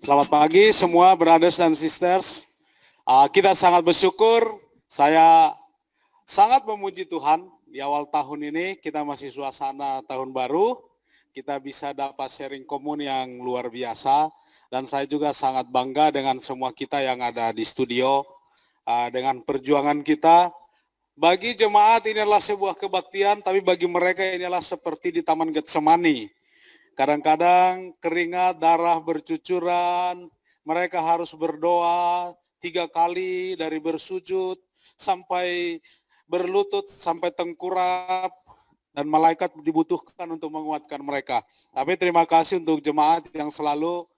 Selamat pagi semua brothers dan sisters. Kita sangat bersyukur, saya sangat memuji Tuhan di awal tahun ini kita masih suasana tahun baru, kita bisa dapat sharing komun yang luar biasa dan saya juga sangat bangga dengan semua kita yang ada di studio dengan perjuangan kita. Bagi jemaat ini adalah sebuah kebaktian, tapi bagi mereka ini adalah seperti di Taman Getsemani. Kadang-kadang keringat, darah bercucuran, mereka harus berdoa 3 kali dari bersujud sampai berlutut, sampai tengkurap, dan malaikat dibutuhkan untuk menguatkan mereka. Tapi terima kasih untuk jemaat yang selalu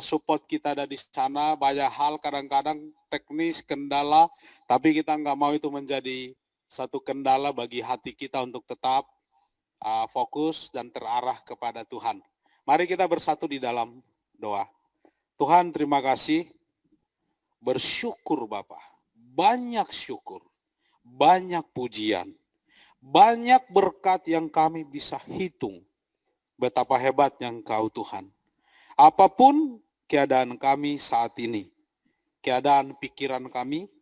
support kita ada di sana, banyak hal kadang-kadang teknis, kendala, tapi kita nggak mau itu menjadi satu kendala bagi hati kita untuk tetap fokus dan terarah kepada Tuhan. Mari kita bersatu di dalam doa. Tuhan, terima kasih, bersyukur Bapa, banyak syukur, banyak pujian, banyak berkat yang kami bisa hitung. Betapa hebatnya Engkau Tuhan. Apapun keadaan kami saat ini, keadaan pikiran kami,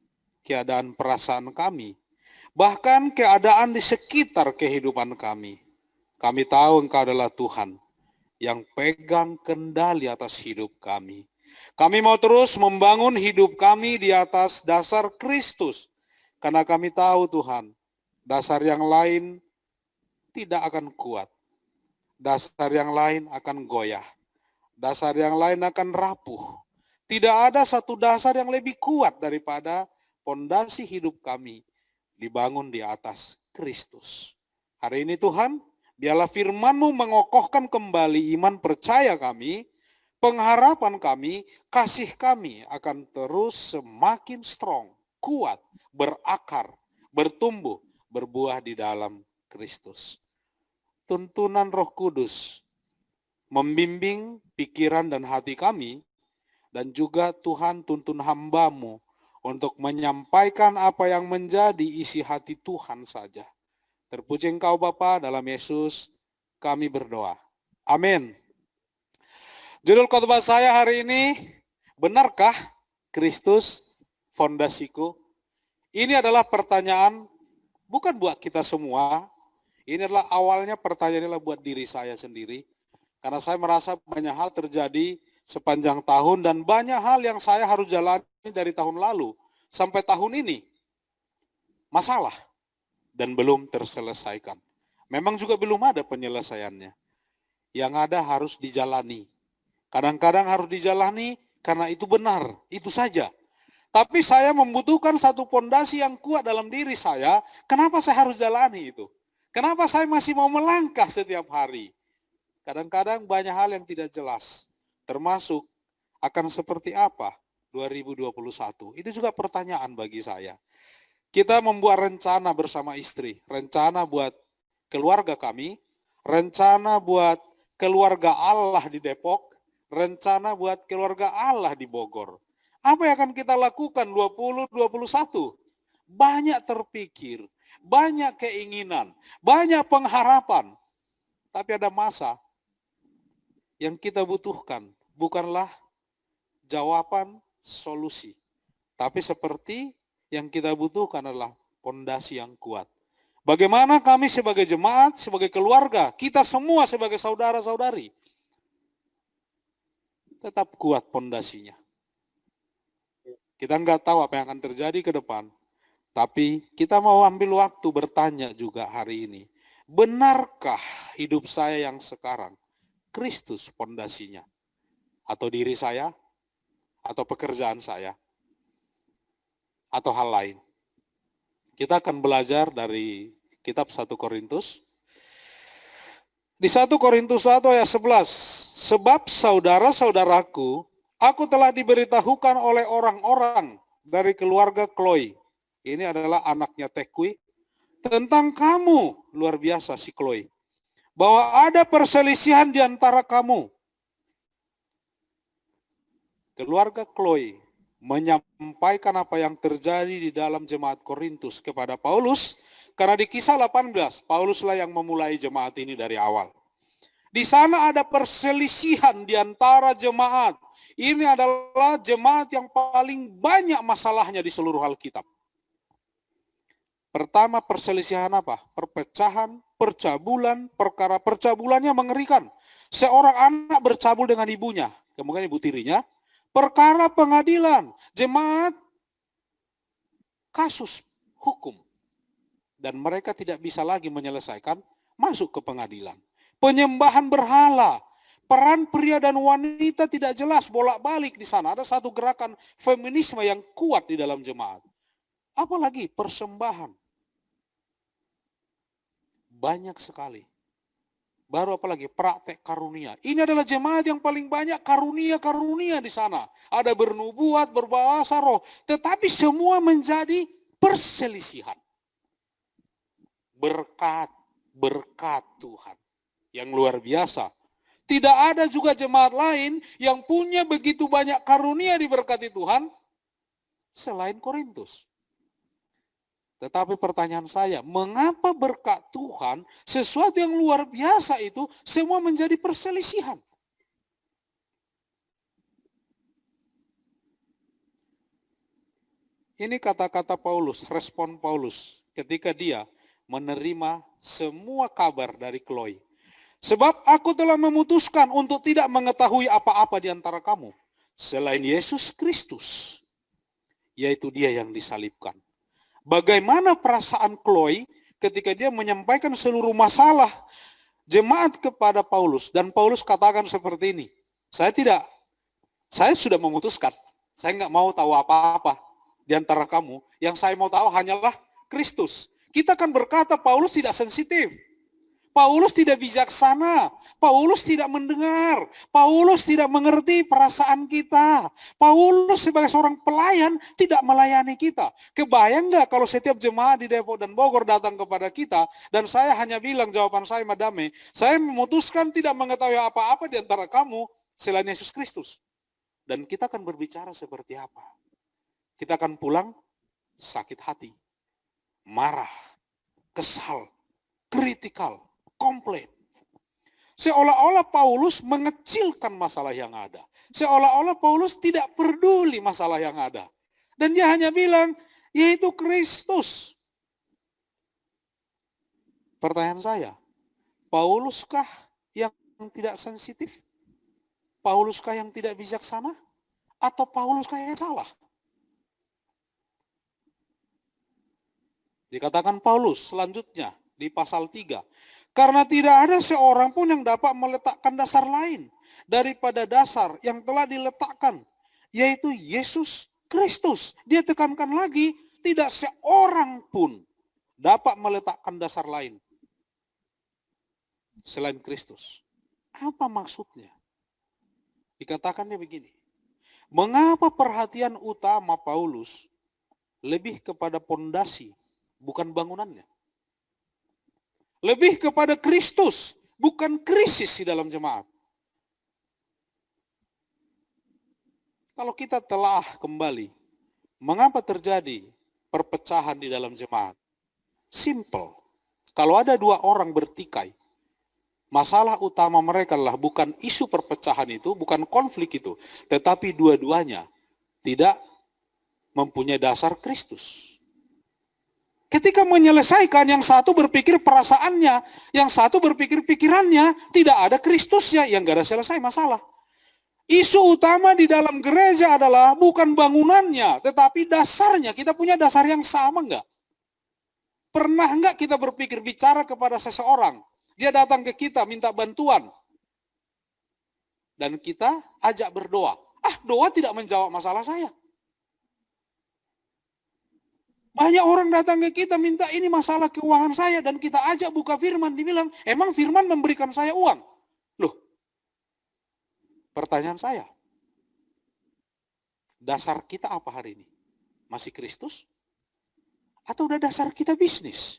keadaan perasaan kami, bahkan keadaan di sekitar kehidupan kami tahu Engkau adalah Tuhan yang pegang kendali atas hidup kami. Kami mau terus membangun hidup kami di atas dasar Kristus, karena kami tahu Tuhan, dasar yang lain tidak akan kuat, dasar yang lain akan goyah, dasar yang lain akan rapuh. Tidak ada satu dasar yang lebih kuat daripada fondasi hidup kami dibangun di atas Kristus. Hari ini Tuhan, biarlah firman-Mu mengokohkan kembali iman percaya kami, pengharapan kami, kasih kami akan terus semakin strong, kuat, berakar, bertumbuh, berbuah di dalam Kristus. Tuntunan Roh Kudus membimbing pikiran dan hati kami, dan juga Tuhan tuntun hamba-Mu untuk menyampaikan apa yang menjadi isi hati Tuhan saja. Terpuji Engkau Bapa, dalam Yesus kami berdoa. Amin. Judul khotbah saya hari ini, benarkah Kristus fondasiku? Ini adalah pertanyaan bukan buat kita semua, ini adalah awalnya pertanyaan adalah buat diri saya sendiri. Karena saya merasa banyak hal terjadi sepanjang tahun dan banyak hal yang saya harus jalani dari tahun lalu sampai tahun ini. Masalah dan belum terselesaikan. Memang juga belum ada penyelesaiannya. Yang ada harus dijalani. Kadang-kadang harus dijalani karena itu benar, itu saja. Tapi saya membutuhkan satu fondasi yang kuat dalam diri saya, kenapa saya harus jalani itu? Kenapa saya masih mau melangkah setiap hari? Kadang-kadang banyak hal yang tidak jelas, termasuk akan seperti apa 2021. Itu juga pertanyaan bagi saya. Kita membuat rencana bersama istri, rencana buat keluarga kami, rencana buat keluarga Allah di Depok, rencana buat keluarga Allah di Bogor. Apa yang akan kita lakukan 2021? Banyak terpikir, banyak keinginan, banyak pengharapan. Tapi ada masa yang kita butuhkan bukanlah jawaban solusi, tapi seperti yang kita butuhkan adalah fondasi yang kuat. Bagaimana kami sebagai jemaat, sebagai keluarga, kita semua sebagai saudara-saudari, tetap kuat fondasinya. Kita nggak tahu apa yang akan terjadi ke depan, tapi kita mau ambil waktu bertanya juga hari ini. Benarkah hidup saya yang sekarang Kristus fondasinya? Atau diri saya? Atau pekerjaan saya? Atau hal lain? Kita akan belajar dari kitab 1 Korintus. Di 1 Korintus 1 ayat 11. Sebab saudara-saudaraku, aku telah diberitahukan oleh orang-orang dari keluarga Chloe. Ini adalah anaknya Tekui. Tentang kamu, luar biasa si Chloe. Bahwa ada perselisihan di antara kamu. Keluarga Chloe menyampaikan apa yang terjadi di dalam jemaat Korintus kepada Paulus, karena di kisah 18, Pauluslah yang memulai jemaat ini dari awal. Di sana ada perselisihan di antara jemaat. Ini adalah jemaat yang paling banyak masalahnya di seluruh Alkitab. Pertama, perselisihan apa? Perpecahan, percabulan, perkara percabulannya mengerikan. Seorang anak bercabul dengan ibunya, kemudian ibu tirinya. Perkara pengadilan, jemaat kasus hukum. Dan mereka tidak bisa lagi menyelesaikan, masuk ke pengadilan. Penyembahan berhala, peran pria dan wanita tidak jelas, bolak-balik di sana. Ada satu gerakan feminisme yang kuat di dalam jemaat. Apalagi persembahan. Banyak sekali. Baru apalagi praktek karunia. Ini adalah jemaat yang paling banyak karunia-karunia di sana. Ada bernubuat, berbahasa roh. Tetapi semua menjadi perselisihan. Berkat Tuhan yang luar biasa. Tidak ada juga jemaat lain yang punya begitu banyak karunia diberkati Tuhan selain Korintus. Tetapi pertanyaan saya, mengapa berkat Tuhan, sesuatu yang luar biasa itu, semua menjadi perselisihan? Ini kata-kata Paulus, respon Paulus, ketika dia menerima semua kabar dari Chloe. Sebab aku telah memutuskan untuk tidak mengetahui apa-apa di antara kamu, selain Yesus Kristus, yaitu dia yang disalibkan. Bagaimana perasaan Chloe ketika dia menyampaikan seluruh masalah jemaat kepada Paulus. Dan Paulus katakan seperti ini, saya sudah memutuskan, saya nggak mau tahu apa-apa di antara kamu, yang saya mau tahu hanyalah Kristus. Kita kan berkata Paulus tidak sensitif, Paulus tidak bijaksana, Paulus tidak mendengar, Paulus tidak mengerti perasaan kita. Paulus sebagai seorang pelayan tidak melayani kita. Kebayang nggak kalau setiap jemaat di Depok dan Bogor datang kepada kita, dan saya hanya bilang jawaban saya, Madame, saya memutuskan tidak mengetahui apa-apa di antara kamu selain Yesus Kristus. Dan kita akan berbicara seperti apa? Kita akan pulang sakit hati, marah, kesal, kritikal, komplain. Seolah-olah Paulus mengecilkan masalah yang ada. Seolah-olah Paulus tidak peduli masalah yang ada. Dan dia hanya bilang, yaitu Kristus. Pertanyaan saya, Pauluskah yang tidak sensitif? Pauluskah yang tidak bijaksana? Atau Pauluskah yang salah? Dikatakan Paulus selanjutnya di pasal 3. Karena tidak ada seorang pun yang dapat meletakkan dasar lain daripada dasar yang telah diletakkan, yaitu Yesus Kristus. Dia tekankan lagi, tidak seorang pun dapat meletakkan dasar lain selain Kristus. Apa maksudnya? Dikatakannya begini, mengapa perhatian utama Paulus lebih kepada pondasi, bukan bangunannya? Lebih kepada Kristus, bukan krisis di dalam jemaat. Kalau kita telah kembali, mengapa terjadi perpecahan di dalam jemaat? Simple. Kalau ada dua orang bertikai, masalah utama mereka adalah bukan isu perpecahan itu, bukan konflik itu, tetapi dua-duanya tidak mempunyai dasar Kristus. Ketika menyelesaikan, yang satu berpikir perasaannya, yang satu berpikir pikirannya, tidak ada Kristusnya, yang gak ada selesai masalah. Isu utama di dalam gereja adalah bukan bangunannya, tetapi dasarnya. Kita punya dasar yang sama enggak? Pernah enggak kita berpikir bicara kepada seseorang, dia datang ke kita minta bantuan, dan kita ajak berdoa. Doa tidak menjawab masalah saya. Banyak orang datang ke kita minta ini masalah keuangan saya, dan kita ajak buka firman, dibilang, emang firman memberikan saya uang? Loh, pertanyaan saya, dasar kita apa hari ini? Masih Kristus? Atau udah dasar kita bisnis?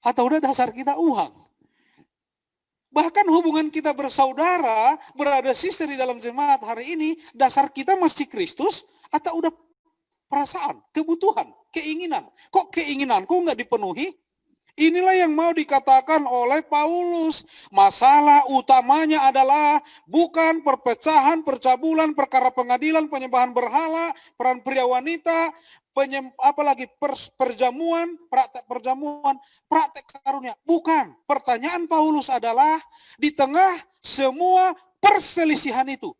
Atau udah dasar kita uang? Bahkan hubungan kita bersaudara, berada sister di dalam jemaat hari ini, dasar kita masih Kristus, atau udah perasaan, kebutuhan, keinginan? Kok keinginanku nggak dipenuhi? Inilah yang mau dikatakan oleh Paulus. Masalah utamanya adalah bukan perpecahan, percabulan, perkara pengadilan, penyembahan berhala, peran pria wanita, apalagi perjamuan, praktek karunia. Bukan. Pertanyaan Paulus adalah di tengah semua perselisihan itu,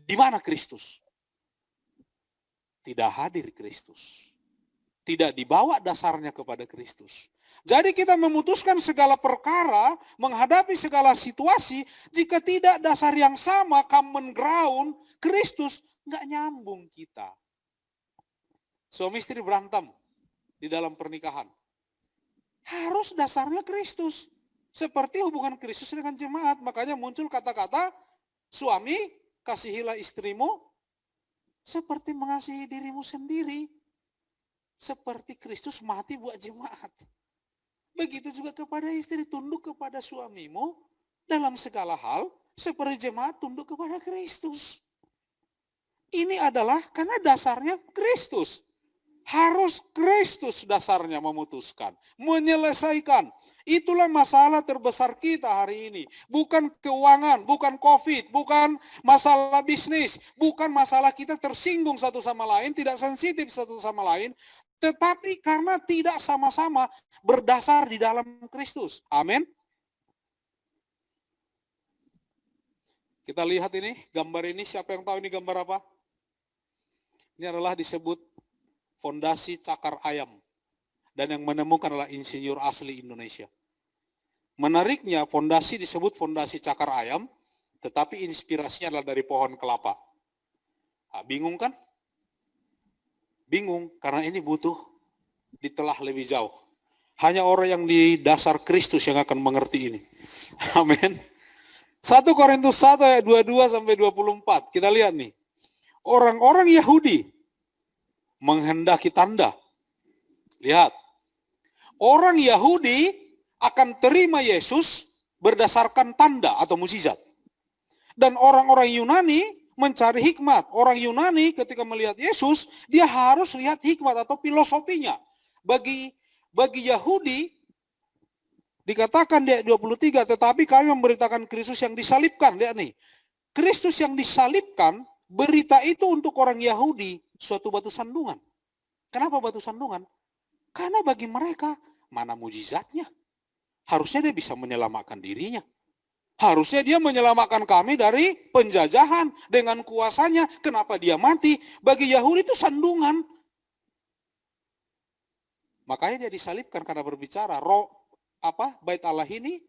di mana Kristus? Tidak hadir Kristus. Tidak dibawa dasarnya kepada Kristus. Jadi kita memutuskan segala perkara, menghadapi segala situasi, jika tidak dasar yang sama, common ground, Kristus, nggak nyambung kita. Suami istri berantem di dalam pernikahan. Harus dasarnya Kristus. Seperti hubungan Kristus dengan jemaat. Makanya muncul kata-kata, suami kasihilah istrimu seperti mengasihi dirimu sendiri. Seperti Kristus mati buat jemaat. Begitu juga kepada istri, tunduk kepada suamimu dalam segala hal, seperti jemaat tunduk kepada Kristus. Ini adalah karena dasarnya Kristus. Harus Kristus dasarnya memutuskan, menyelesaikan. Itulah masalah terbesar kita hari ini. Bukan keuangan, bukan COVID, bukan masalah bisnis, bukan masalah kita tersinggung satu sama lain, tidak sensitif satu sama lain, tetapi karena tidak sama-sama berdasar di dalam Kristus. Amin. Kita lihat ini, gambar ini, siapa yang tahu ini gambar apa? Ini adalah disebut fondasi cakar ayam. Dan yang menemukan adalah insinyur asli Indonesia. Menariknya, fondasi disebut fondasi cakar ayam, tetapi inspirasinya adalah dari pohon kelapa. Nah, bingung kan? Bingung, karena ini butuh ditelah lebih jauh. Hanya orang yang di dasar Kristus yang akan mengerti ini. Amin. 1 Korintus 1 ayat 22-24. Kita lihat nih. Orang-orang Yahudi menghendaki tanda. Lihat. Orang Yahudi akan terima Yesus berdasarkan tanda atau mukjizat. Dan orang-orang Yunani mencari hikmat. Orang Yunani ketika melihat Yesus, dia harus lihat hikmat atau filosofinya. Bagi Yahudi, dikatakan di ayat 23, tetapi kami memberitakan Kristus yang disalibkan. Lihat nih, Kristus yang disalibkan, berita itu untuk orang Yahudi suatu batu sandungan. Kenapa batu sandungan? Karena bagi mereka, mana mujizatnya? Harusnya dia bisa menyelamatkan dirinya. Harusnya dia menyelamatkan kami dari penjajahan dengan kuasanya. Kenapa dia mati? Bagi Yahudi itu sandungan. Makanya dia disalibkan karena berbicara, bait Allah ini,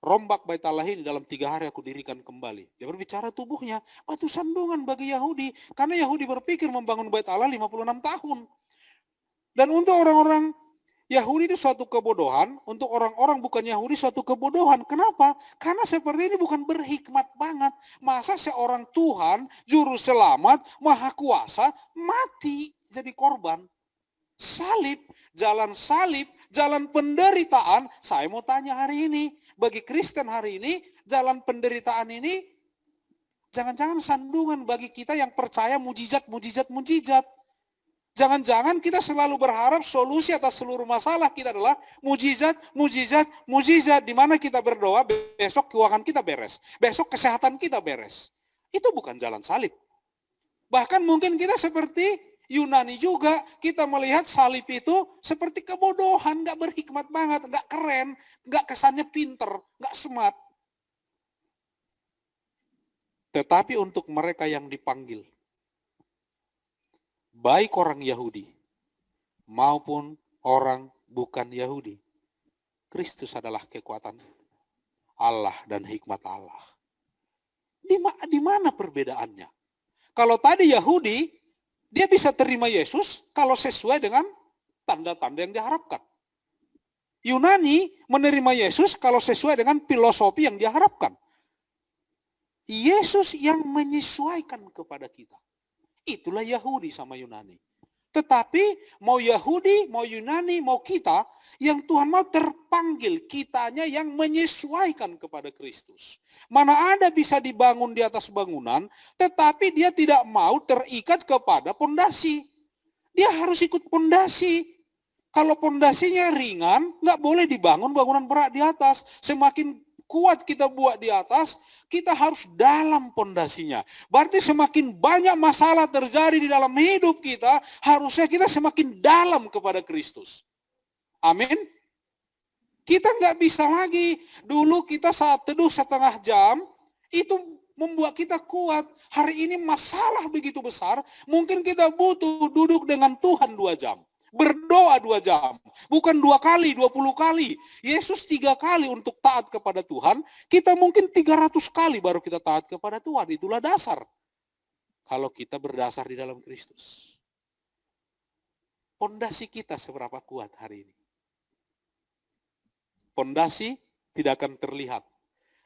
rombak bait Allah ini dalam 3 hari aku dirikan kembali. Dia berbicara tubuhnya, batu sandungan bagi Yahudi. Karena Yahudi berpikir membangun bait Allah 56 tahun. Dan untuk orang-orang Yahudi itu suatu kebodohan, untuk orang-orang bukan Yahudi suatu kebodohan. Kenapa? Karena seperti ini bukan berhikmat banget. Masa seorang Tuhan, juru selamat, maha kuasa, mati jadi korban. Salib, jalan penderitaan. Saya mau tanya hari ini, bagi Kristen hari ini, jalan penderitaan ini, jangan-jangan sandungan bagi kita yang percaya mujizat. Jangan-jangan kita selalu berharap solusi atas seluruh masalah kita adalah mujizat. Di mana kita berdoa, besok keuangan kita beres. Besok kesehatan kita beres. Itu bukan jalan salib. Bahkan mungkin kita seperti Yunani juga, kita melihat salib itu seperti kebodohan, gak berhikmat banget, gak keren, gak kesannya pinter, gak smart. Tetapi untuk mereka yang dipanggil, baik orang Yahudi maupun orang bukan Yahudi, Kristus adalah kekuatan Allah dan hikmat Allah. Di mana perbedaannya? Kalau tadi Yahudi, dia bisa terima Yesus kalau sesuai dengan tanda-tanda yang diharapkan. Yunani menerima Yesus kalau sesuai dengan filosofi yang diharapkan. Yesus yang menyesuaikan kepada kita. Itulah Yahudi sama Yunani. Tetapi mau Yahudi, mau Yunani, mau kita, yang Tuhan mau terpanggil, kitanya yang menyesuaikan kepada Kristus. Mana ada bisa dibangun di atas bangunan, tetapi dia tidak mau terikat kepada pondasi. Dia harus ikut pondasi. Kalau pondasinya ringan, nggak boleh dibangun bangunan berat di atas. Semakin kuat kita buat di atas, kita harus dalam pondasinya. Berarti semakin banyak masalah terjadi di dalam hidup kita, harusnya kita semakin dalam kepada Kristus. Amin. Kita nggak bisa lagi, dulu kita saat teduh setengah jam, itu membuat kita kuat. Hari ini masalah begitu besar, mungkin kita butuh duduk dengan Tuhan 2 jam. Berdoa 2 jam, bukan 2 kali, 20 kali. Yesus 3 kali untuk taat kepada Tuhan, kita mungkin 300 kali baru kita taat kepada Tuhan. Itulah dasar. Kalau kita berdasar di dalam Kristus. Pondasi kita seberapa kuat hari ini? Pondasi tidak akan terlihat.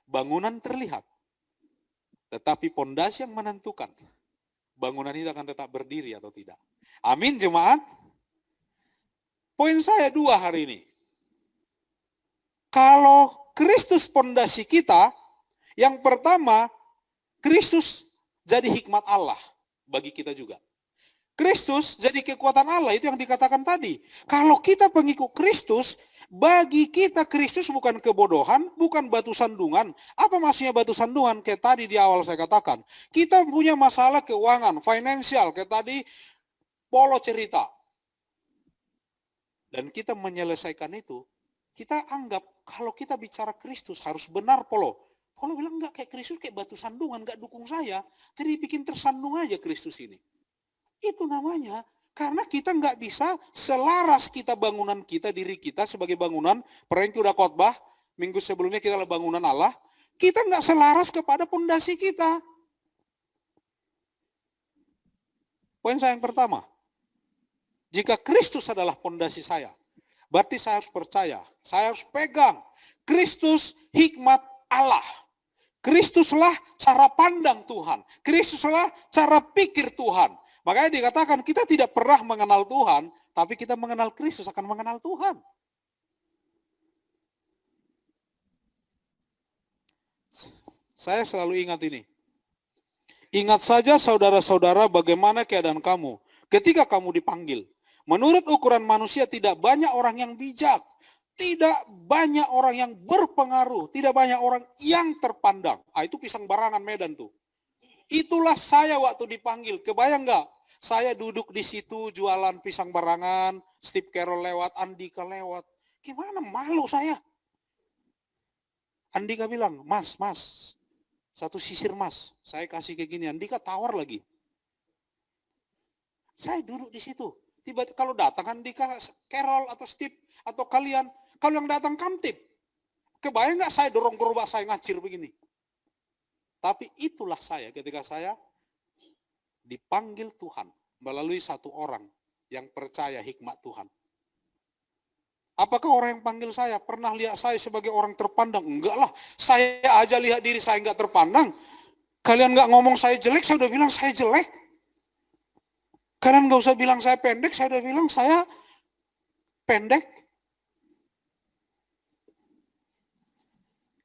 Bangunan terlihat. Tetapi pondasi yang menentukan bangunan itu akan tetap berdiri atau tidak. Amin jemaat. Poin saya 2 hari ini. Kalau Kristus pondasi kita, yang pertama, Kristus jadi hikmat Allah bagi kita juga. Kristus jadi kekuatan Allah, itu yang dikatakan tadi. Kalau kita pengikut Kristus, bagi kita Kristus bukan kebodohan, bukan batu sandungan. Apa maksudnya batu sandungan? Kayak tadi di awal saya katakan. Kita punya masalah keuangan, finansial, kayak tadi Polo cerita. Dan kita menyelesaikan itu, kita anggap kalau kita bicara Kristus harus benar Polo. Polo bilang enggak, kayak Kristus kayak batu sandungan, enggak dukung saya. Jadi bikin tersandung aja Kristus ini. Itu namanya, karena kita enggak bisa selaras kita bangunan kita, diri kita sebagai bangunan. Perengki udah khotbah, minggu sebelumnya kita adalah bangunan Allah. Kita enggak selaras kepada pondasi kita. Poin saya yang pertama. Jika Kristus adalah pondasi saya, berarti saya harus percaya, saya harus pegang Kristus hikmat Allah. Kristuslah cara pandang Tuhan. Kristuslah cara pikir Tuhan. Makanya dikatakan kita tidak pernah mengenal Tuhan, tapi kita mengenal Kristus akan mengenal Tuhan. Saya selalu ingat ini. Ingat saja saudara-saudara bagaimana keadaan kamu ketika kamu dipanggil. Menurut ukuran manusia tidak banyak orang yang bijak, tidak banyak orang yang berpengaruh, tidak banyak orang yang terpandang. Itu pisang barangan Medan tuh. Itulah saya waktu dipanggil, kebayang nggak? Saya duduk di situ jualan pisang barangan, Steve Carroll lewat, Andika lewat. Gimana malu saya? Andika bilang, mas, satu sisir mas, saya kasih kayak gini. Andika tawar lagi. Saya duduk di situ. Tiba-tiba kalau datang Andika, Carol atau Steve atau kalian, kalau yang datang Kamtip, kebayang nggak saya dorong gerobak saya ngacir begini? Tapi itulah saya ketika saya dipanggil Tuhan melalui satu orang yang percaya hikmat Tuhan. Apakah orang yang panggil saya pernah lihat saya sebagai orang terpandang? Enggak lah, saya aja lihat diri saya nggak terpandang. Kalian nggak ngomong saya jelek, saya udah bilang saya jelek. Kalian nggak usah bilang saya pendek, saya udah bilang saya pendek.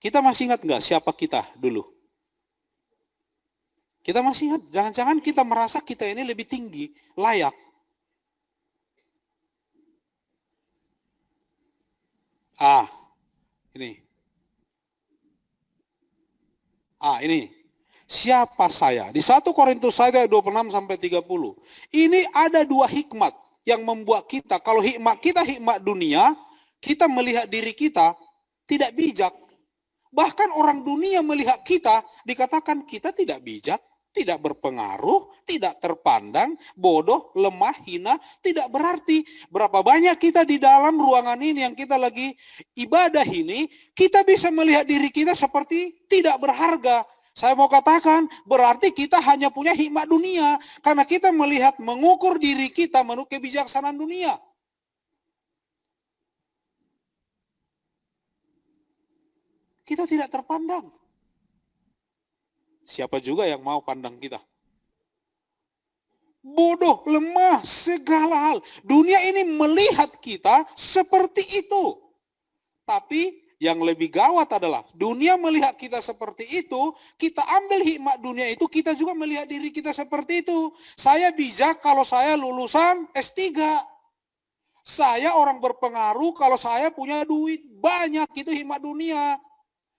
Kita masih ingat nggak siapa kita dulu? Kita masih ingat, jangan-jangan kita merasa kita ini lebih tinggi, layak. Ini. Siapa saya? Di 1 Korintus 1 ayat 26 sampai 30. Ini ada 2 hikmat yang membuat kita, kalau hikmat kita hikmat dunia, kita melihat diri kita tidak bijak. Bahkan orang dunia melihat kita, dikatakan kita tidak bijak, tidak berpengaruh, tidak terpandang, bodoh, lemah, hina, tidak berarti. Berapa banyak kita di dalam ruangan ini yang kita lagi ibadah ini, kita bisa melihat diri kita seperti tidak berharga. Saya mau katakan, berarti kita hanya punya hikmat dunia. Karena kita melihat, mengukur diri kita menurut kebijaksanaan dunia. Kita tidak terpandang. Siapa juga yang mau pandang kita? Bodoh, lemah, segala hal. Dunia ini melihat kita seperti itu. Tapi yang lebih gawat adalah dunia melihat kita seperti itu, kita ambil hikmat dunia itu, kita juga melihat diri kita seperti itu. Saya bijak kalau saya lulusan S3. Saya orang berpengaruh, kalau saya punya duit banyak, itu hikmat dunia.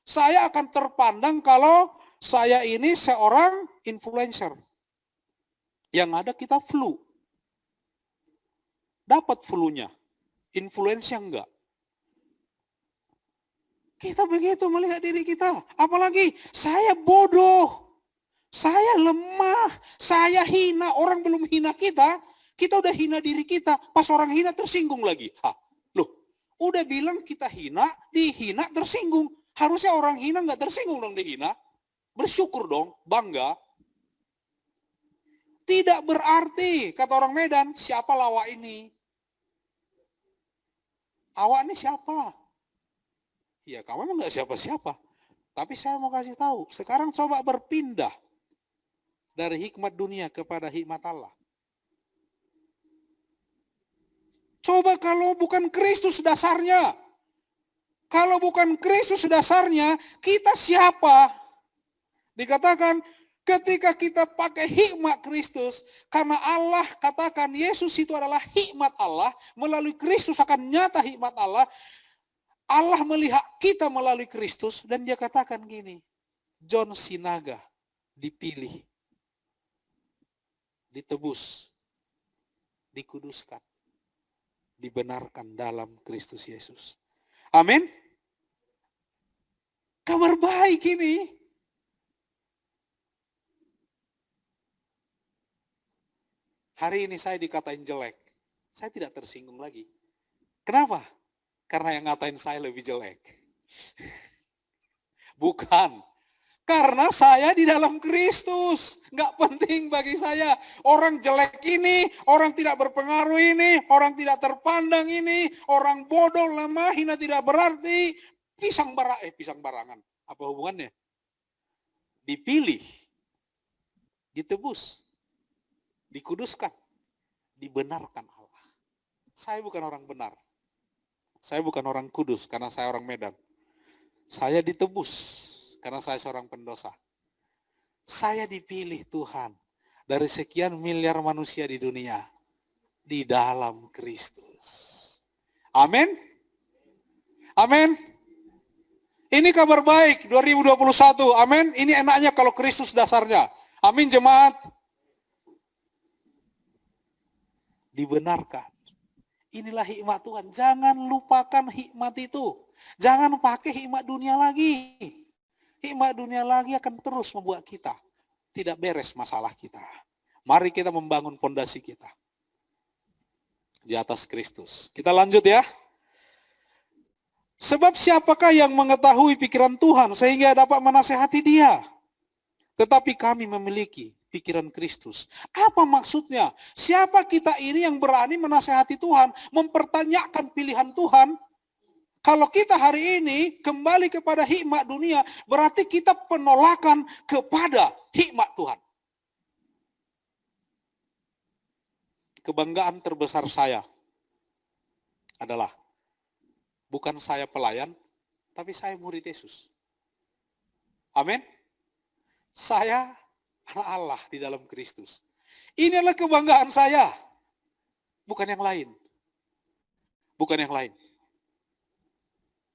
Saya akan terpandang kalau saya ini seorang influencer. Yang ada kita flu. Dapat flu-nya. Influencer enggak. Kita begitu melihat diri kita. Apalagi saya bodoh. Saya lemah. Saya hina. Orang belum hina kita. Kita udah hina diri kita. Pas orang hina tersinggung lagi. Loh, udah bilang kita hina, dihina tersinggung. Harusnya orang hina nggak tersinggung dong dihina. Bersyukur dong, bangga. Tidak berarti, kata orang Medan, siapa lawak ini? Awak ini siapa? Ya kamu memang nggak siapa-siapa. Tapi saya mau kasih tahu, sekarang coba berpindah dari hikmat dunia kepada hikmat Allah. Coba kalau bukan Kristus dasarnya. Kalau bukan Kristus dasarnya, kita siapa? Dikatakan ketika kita pakai hikmat Kristus, karena Allah katakan Yesus itu adalah hikmat Allah, melalui Kristus akan nyata hikmat Allah. Allah melihat kita melalui Kristus dan dia katakan gini, John Sinaga dipilih, ditebus, dikuduskan, dibenarkan dalam Kristus Yesus. Amin. Kabar baik ini. Hari ini saya dikatain jelek. Saya tidak tersinggung lagi. Kenapa? Karena yang ngatain saya lebih jelek. Bukan. Karena saya di dalam Kristus. Nggak penting bagi saya. Orang jelek ini, orang tidak berpengaruh ini, orang tidak terpandang ini, orang bodoh, lemah, hina tidak berarti. Pisang barangan. Apa hubungannya? Dipilih, ditebus, dikuduskan, dibenarkan Allah. Saya bukan orang benar. Saya bukan orang kudus karena saya orang Medan. Saya ditebus karena saya seorang pendosa. Saya dipilih Tuhan dari sekian miliar manusia di dunia di dalam Kristus. Amin. Amin. Ini kabar baik 2021. Amin. Ini enaknya kalau Kristus dasarnya. Amin jemaat. Dibenarkan. Inilah hikmat Tuhan. Jangan lupakan hikmat itu. Jangan pakai hikmat dunia lagi. Hikmat dunia lagi akan terus membuat kita tidak beres masalah kita. Mari kita membangun pondasi kita di atas Kristus. Kita lanjut ya. Sebab siapakah yang mengetahui pikiran Tuhan sehingga dapat menasehati dia? Tetapi kami memiliki pikiran Kristus. Apa maksudnya? Siapa kita ini yang berani menasehati Tuhan, mempertanyakan pilihan Tuhan? Kalau kita hari ini kembali kepada hikmat dunia, berarti kita penolakan kepada hikmat Tuhan. Kebanggaan terbesar saya adalah bukan saya pelayan, tapi saya murid Yesus. Amin. Saya anak Allah di dalam Kristus. Ini adalah kebanggaan saya. Bukan yang lain. Bukan yang lain.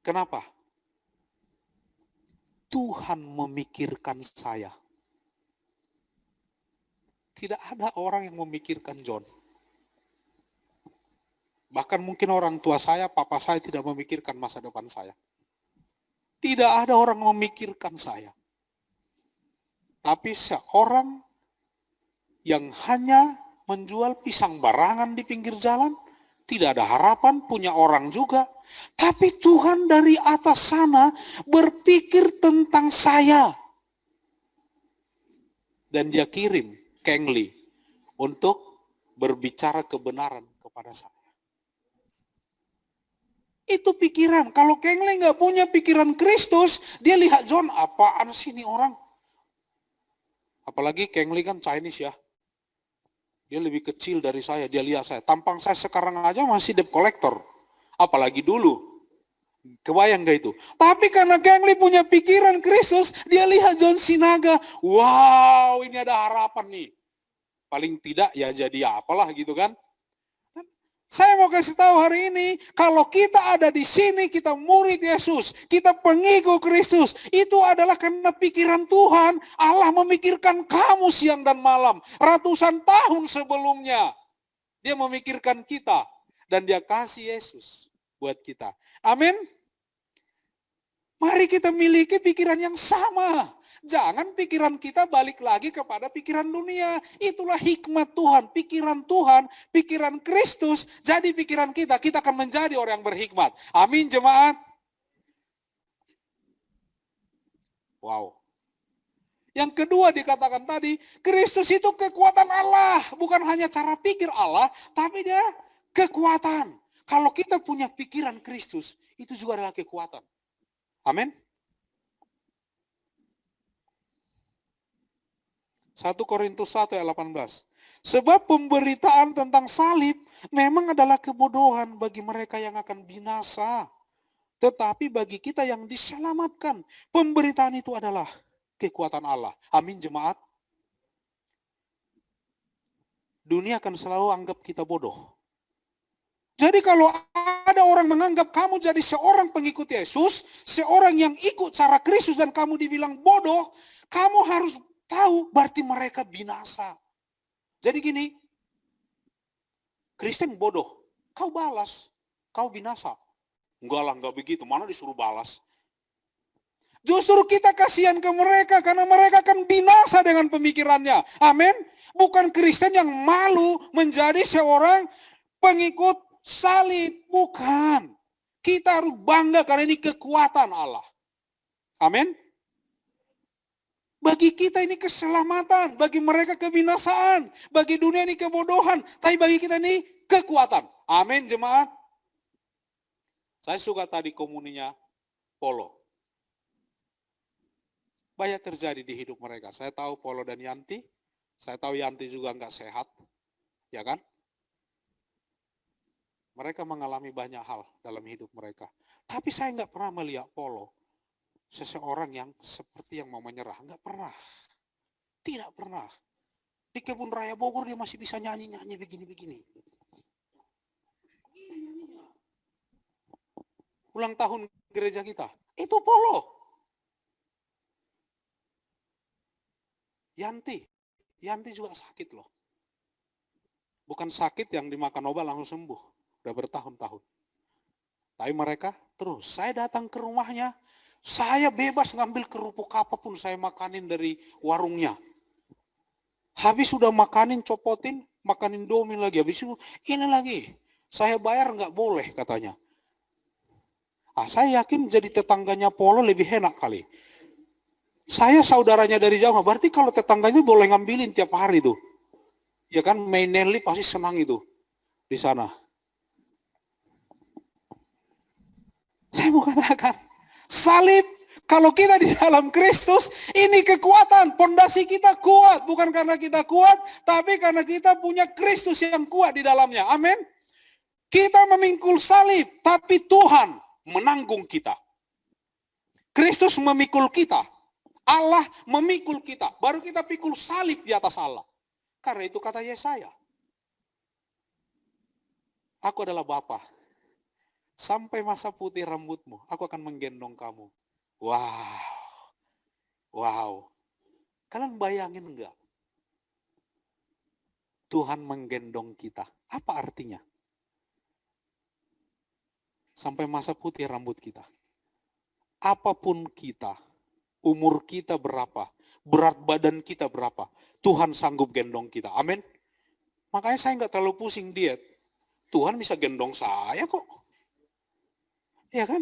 Kenapa? Tuhan memikirkan saya. Tidak ada orang yang memikirkan John. Bahkan mungkin orang tua saya, papa saya tidak memikirkan masa depan saya. Tidak ada orang memikirkan saya. Tapi seorang yang hanya menjual pisang barangan di pinggir jalan, tidak ada harapan, punya orang juga. Tapi Tuhan dari atas sana berpikir tentang saya. Dan dia kirim Kengli untuk berbicara kebenaran kepada saya. Itu pikiran. Kalau Kengli nggak punya pikiran Kristus, dia lihat John, apaan sih ini orang? Apalagi Kengli kan Chinese ya. Dia lebih kecil dari saya, dia lihat saya. Tampang saya sekarang aja masih debt collector. Apalagi dulu. Kebayang gak itu? Tapi karena Kengli punya pikiran Kristus, dia lihat John Sinaga. Wow, ini ada harapan nih. Paling tidak ya jadi apalah gitu kan. Saya mau kasih tahu hari ini, kalau kita ada di sini, kita murid Yesus, kita pengikut Kristus, itu adalah karena pikiran Tuhan. Allah memikirkan kamu siang dan malam, ratusan tahun sebelumnya. Dia memikirkan kita, dan dia kasih Yesus buat kita. Amin. Mari kita miliki pikiran yang sama. Jangan pikiran kita balik lagi kepada pikiran dunia. Itulah hikmat Tuhan, pikiran Kristus. Jadi pikiran kita akan menjadi orang yang berhikmat. Amin jemaat. Wow. Yang kedua dikatakan tadi, Kristus itu kekuatan Allah. Bukan hanya cara pikir Allah, tapi dia kekuatan. Kalau kita punya pikiran Kristus, itu juga adalah kekuatan. Amin. 1 Korintus 1 ayat 18. Sebab pemberitaan tentang salib memang adalah kebodohan bagi mereka yang akan binasa. Tetapi bagi kita yang diselamatkan, pemberitaan itu adalah kekuatan Allah. Amin jemaat. Dunia akan selalu anggap kita bodoh. Jadi kalau ada orang menganggap kamu jadi seorang pengikut Yesus, seorang yang ikut cara Kristus dan kamu dibilang bodoh, kamu harus tahu berarti mereka binasa. Jadi gini, Kristen bodoh, kau balas, kau binasa. Enggak lah, enggak begitu, mana disuruh balas. Justru kita kasihan ke mereka karena mereka akan binasa dengan pemikirannya. Amin. Bukan Kristen yang malu menjadi seorang pengikut salib, bukan. Kita harus bangga karena ini kekuatan Allah. Amin. Bagi kita ini keselamatan, bagi mereka kebinasaan, bagi dunia ini kebodohan, tapi bagi kita ini kekuatan. Amin jemaat. Saya suka tadi komuninya Polo. Banyak terjadi di hidup mereka. Saya tahu Polo dan Yanti, saya tahu Yanti juga enggak sehat, ya kan? Mereka mengalami banyak hal dalam hidup mereka. Tapi saya enggak pernah melihat Polo seseorang yang seperti yang mau menyerah. Enggak pernah. Tidak pernah. Di Kebun Raya Bogor dia masih bisa nyanyi-nyanyi begini-begini. Ulang tahun gereja kita, itu Polo. Yanti juga sakit loh. Bukan sakit yang dimakan obat langsung sembuh. Udah bertahun-tahun. Tapi mereka terus, saya datang ke rumahnya, saya bebas ngambil kerupuk apapun saya makanin dari warungnya. Habis sudah makanin, copotin, makanin domin lagi. Habis itu, ini lagi. Saya bayar nggak boleh katanya. Saya yakin jadi tetangganya Polo lebih enak kali. Saya saudaranya dari jauh, berarti kalau tetangganya boleh ngambilin tiap hari tuh. Ya kan, main Nelly pasti senang itu di sana. Saya mau katakan, salib kalau kita di dalam Kristus, ini kekuatan, pondasi kita kuat. Bukan karena kita kuat, tapi karena kita punya Kristus yang kuat di dalamnya. Amin. Kita memikul salib, tapi Tuhan menanggung kita. Kristus memikul kita. Allah memikul kita. Baru kita pikul salib di atas Allah. Karena itu kata Yesaya. Aku adalah Bapa. Sampai masa putih rambutmu, aku akan menggendong kamu. Wow. Wow. Kalian bayangin enggak? Tuhan menggendong kita. Apa artinya? Sampai masa putih rambut kita. Apapun kita, umur kita berapa, berat badan kita berapa, Tuhan sanggup gendong kita. Amin. Makanya saya nggak terlalu pusing diet. Tuhan bisa gendong saya kok. Ya kan?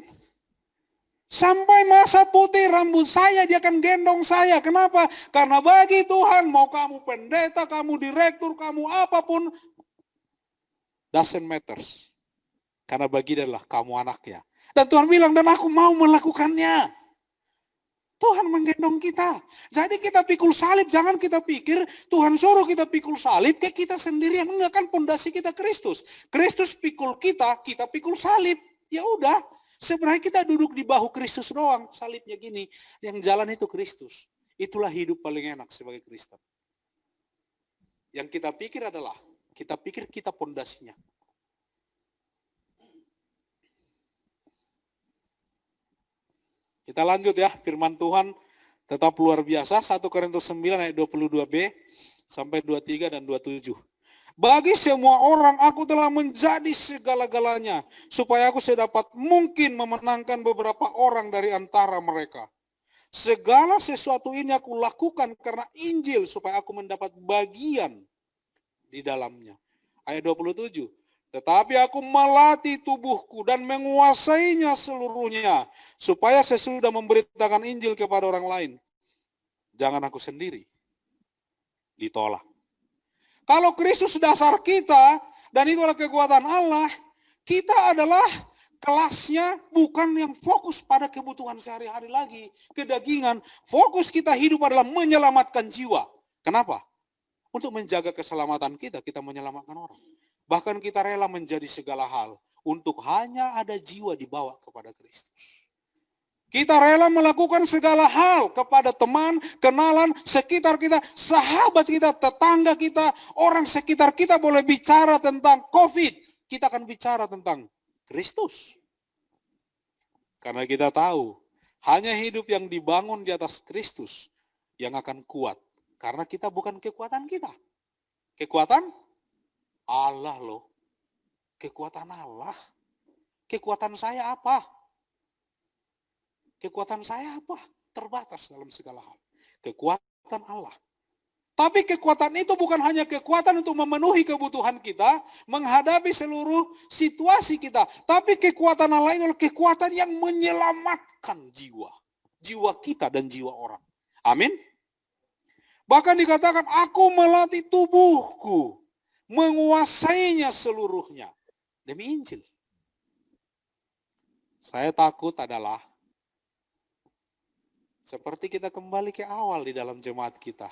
Sampai masa putih rambut saya, dia akan gendong saya. Kenapa? Karena bagi Tuhan, mau kamu pendeta, kamu direktur, kamu apapun, doesn't matters. Karena bagi dia adalah kamu anaknya. Dan Tuhan bilang, dan aku mau melakukannya. Tuhan menggendong kita. Jadi kita pikul salib, jangan kita pikir Tuhan suruh kita pikul salib, kayak kita sendirian. Enggak, kan pondasi kita Kristus. Kristus pikul kita pikul salib. Ya udah, sebenarnya kita duduk di bahu Kristus doang, salibnya gini. Yang jalan itu Kristus. Itulah hidup paling enak sebagai Kristen. Yang kita pikir adalah, kita pikir kita pondasinya. Kita lanjut ya, firman Tuhan tetap luar biasa. 1 Korintus 9 ayat 22b sampai 23 dan 27. Bagi semua orang aku telah menjadi segala-galanya, supaya aku sedapat mungkin memenangkan beberapa orang dari antara mereka. Segala sesuatu ini aku lakukan karena Injil, supaya aku mendapat bagian di dalamnya. Ayat 27. Tetapi aku melatih tubuhku dan menguasainya seluruhnya, supaya sesudah memberitakan Injil kepada orang lain, jangan aku sendiri ditolak. Kalau Kristus dasar kita, dan itu adalah kekuatan Allah, kita adalah kelasnya bukan yang fokus pada kebutuhan sehari-hari lagi, kedagingan. Fokus kita hidup adalah menyelamatkan jiwa. Kenapa? Untuk menjaga keselamatan kita, kita menyelamatkan orang. Bahkan kita rela menjadi segala hal untuk hanya ada jiwa dibawa kepada Kristus. Kita rela melakukan segala hal kepada teman, kenalan, sekitar kita, sahabat kita, tetangga kita, orang sekitar kita boleh bicara tentang COVID. Kita akan bicara tentang Kristus. Karena kita tahu, hanya hidup yang dibangun di atas Kristus yang akan kuat. Karena kita bukan kekuatan kita. Kekuatan Allah loh. Kekuatan Allah. Kekuatan saya apa? Kekuatan saya apa? Terbatas dalam segala hal. Kekuatan Allah. Tapi kekuatan itu bukan hanya kekuatan untuk memenuhi kebutuhan kita, menghadapi seluruh situasi kita. Tapi kekuatan Allah itu adalah kekuatan yang menyelamatkan jiwa. Jiwa kita dan jiwa orang. Amin. Bahkan dikatakan, aku melatih tubuhku, menguasainya seluruhnya. Demi Injil. Saya takut adalah seperti kita kembali ke awal di dalam jemaat kita,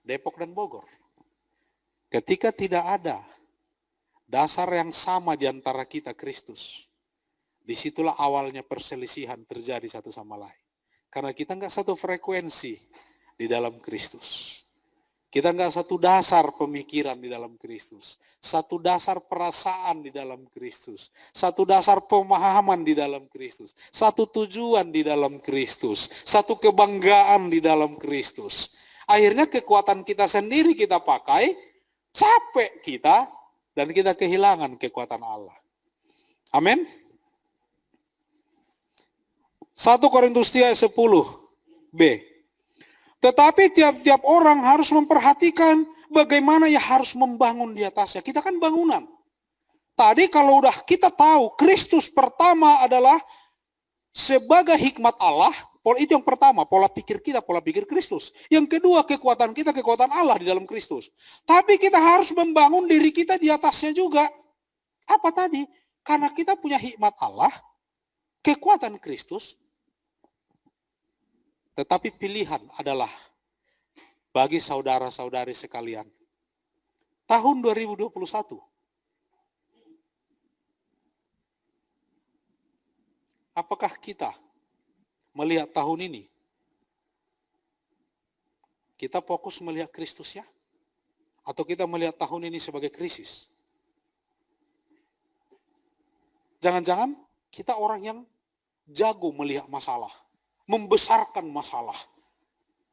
Depok dan Bogor. Ketika tidak ada dasar yang sama di antara kita, Kristus, disitulah awalnya perselisihan terjadi satu sama lain. Karena kita nggak satu frekuensi di dalam Kristus. Kita nggak satu dasar pemikiran di dalam Kristus. Satu dasar perasaan di dalam Kristus. Satu dasar pemahaman di dalam Kristus. Satu tujuan di dalam Kristus. Satu kebanggaan di dalam Kristus. Akhirnya kekuatan kita sendiri kita pakai, capek kita, dan kita kehilangan kekuatan Allah. Amin. 1 Korintus 3 ayat 10b. Tetapi tiap-tiap orang harus memperhatikan bagaimana ia harus membangun di atasnya. Kita kan bangunan. Tadi kalau udah kita tahu Kristus pertama adalah sebagai hikmat Allah, itu yang pertama, pola pikir kita, pola pikir Kristus. Yang kedua, kekuatan kita, kekuatan Allah di dalam Kristus. Tapi kita harus membangun diri kita di atasnya juga. Apa tadi? Karena kita punya hikmat Allah, kekuatan Kristus, tetapi pilihan adalah bagi saudara-saudari sekalian. Tahun 2021. Apakah kita melihat tahun ini, kita fokus melihat Kristusnya? Atau kita melihat tahun ini sebagai krisis? Jangan-jangan kita orang yang jago melihat masalah. Membesarkan masalah,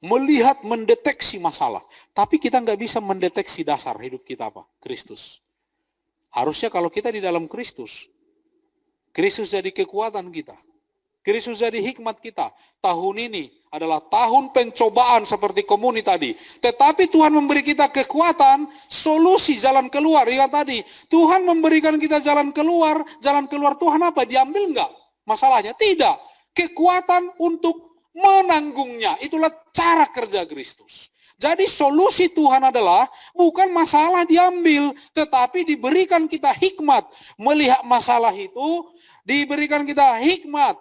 melihat, mendeteksi masalah. Tapi kita nggak bisa mendeteksi dasar hidup kita apa? Kristus. Harusnya kalau kita di dalam Kristus, Kristus jadi kekuatan kita. Kristus jadi hikmat kita. Tahun ini adalah tahun pencobaan seperti komuni tadi. Tetapi Tuhan memberi kita kekuatan, solusi, jalan keluar. Ingat tadi, Tuhan memberikan kita jalan keluar Tuhan apa? Diambil nggak masalahnya? Tidak. Kekuatan untuk menanggungnya. Itulah cara kerja Kristus. Jadi solusi Tuhan adalah bukan masalah diambil, tetapi diberikan kita hikmat. Melihat masalah itu, diberikan kita hikmat.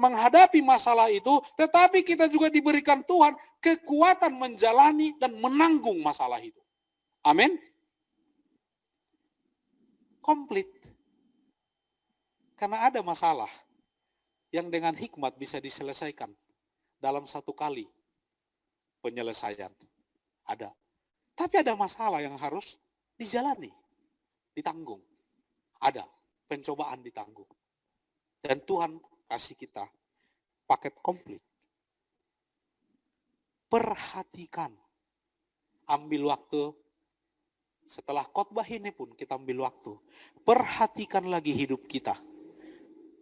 Menghadapi masalah itu, tetapi kita juga diberikan Tuhan kekuatan menjalani dan menanggung masalah itu. Amin. Komplit. Karena ada masalah yang dengan hikmat bisa diselesaikan dalam satu kali penyelesaian. Ada. Tapi ada masalah yang harus dijalani, ditanggung. Ada pencobaan ditanggung. Dan Tuhan kasih kita paket komplit. Perhatikan. Ambil waktu. Setelah khotbah ini pun kita ambil waktu. Perhatikan lagi hidup kita.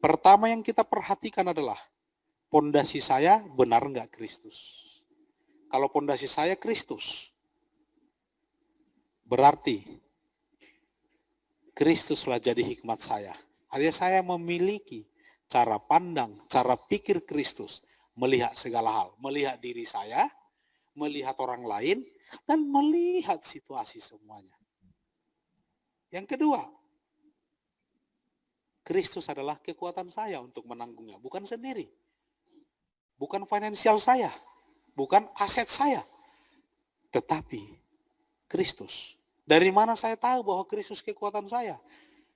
Pertama yang kita perhatikan adalah, pondasi saya benar enggak Kristus? Kalau pondasi saya Kristus, berarti Kristuslah jadi hikmat saya. Artinya saya memiliki cara pandang, cara pikir Kristus. Melihat segala hal. Melihat diri saya, melihat orang lain, dan melihat situasi semuanya. Yang kedua, Kristus adalah kekuatan saya untuk menanggungnya, bukan sendiri. Bukan finansial saya, bukan aset saya, tetapi Kristus. Dari mana saya tahu bahwa Kristus kekuatan saya?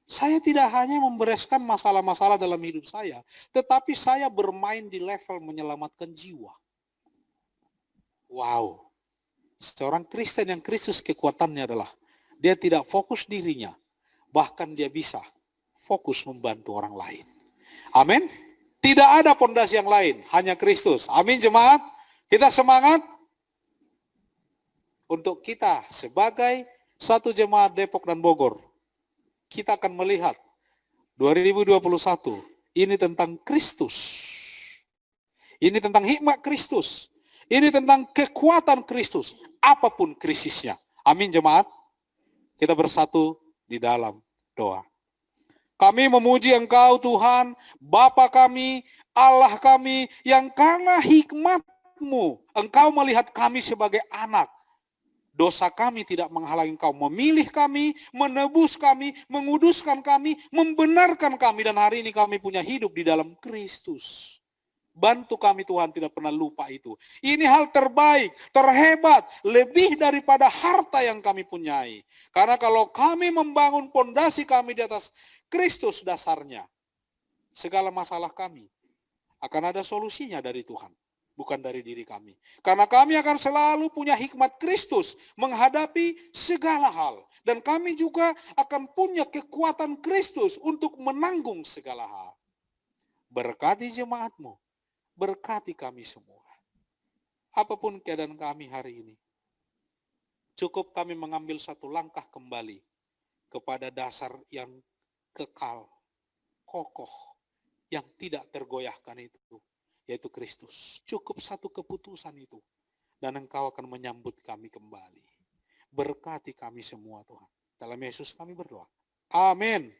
Saya tidak hanya membereskan masalah-masalah dalam hidup saya, tetapi saya bermain di level menyelamatkan jiwa. Wow. Seorang Kristen yang Kristus kekuatannya adalah, dia tidak fokus dirinya, bahkan dia bisa fokus membantu orang lain. Amin. Tidak ada pondasi yang lain, hanya Kristus. Amin jemaat. Kita semangat untuk kita sebagai satu jemaat Depok dan Bogor. Kita akan melihat 2021 ini tentang Kristus. Ini tentang hikmat Kristus. Ini tentang kekuatan Kristus. Apapun krisisnya. Amin jemaat. Kita bersatu di dalam doa. Kami memuji Engkau Tuhan, Bapa kami, Allah kami, yang karena hikmat-Mu, Engkau melihat kami sebagai anak. Dosa kami tidak menghalangi Engkau memilih kami, menebus kami, menguduskan kami, membenarkan kami, dan hari ini kami punya hidup di dalam Kristus. Bantu kami Tuhan, tidak pernah lupa itu. Ini hal terbaik, terhebat, lebih daripada harta yang kami punyai. Karena kalau kami membangun pondasi kami di atas Kristus dasarnya, segala masalah kami akan ada solusinya dari Tuhan, bukan dari diri kami. Karena kami akan selalu punya hikmat Kristus menghadapi segala hal. Dan kami juga akan punya kekuatan Kristus untuk menanggung segala hal. Berkati jemaat-Mu. Berkati kami semua. Apapun keadaan kami hari ini, cukup kami mengambil satu langkah kembali kepada dasar yang kekal, kokoh, yang tidak tergoyahkan itu, yaitu Kristus. Cukup satu keputusan itu, dan Engkau akan menyambut kami kembali. Berkati kami semua Tuhan. Dalam Yesus kami berdoa. Amin.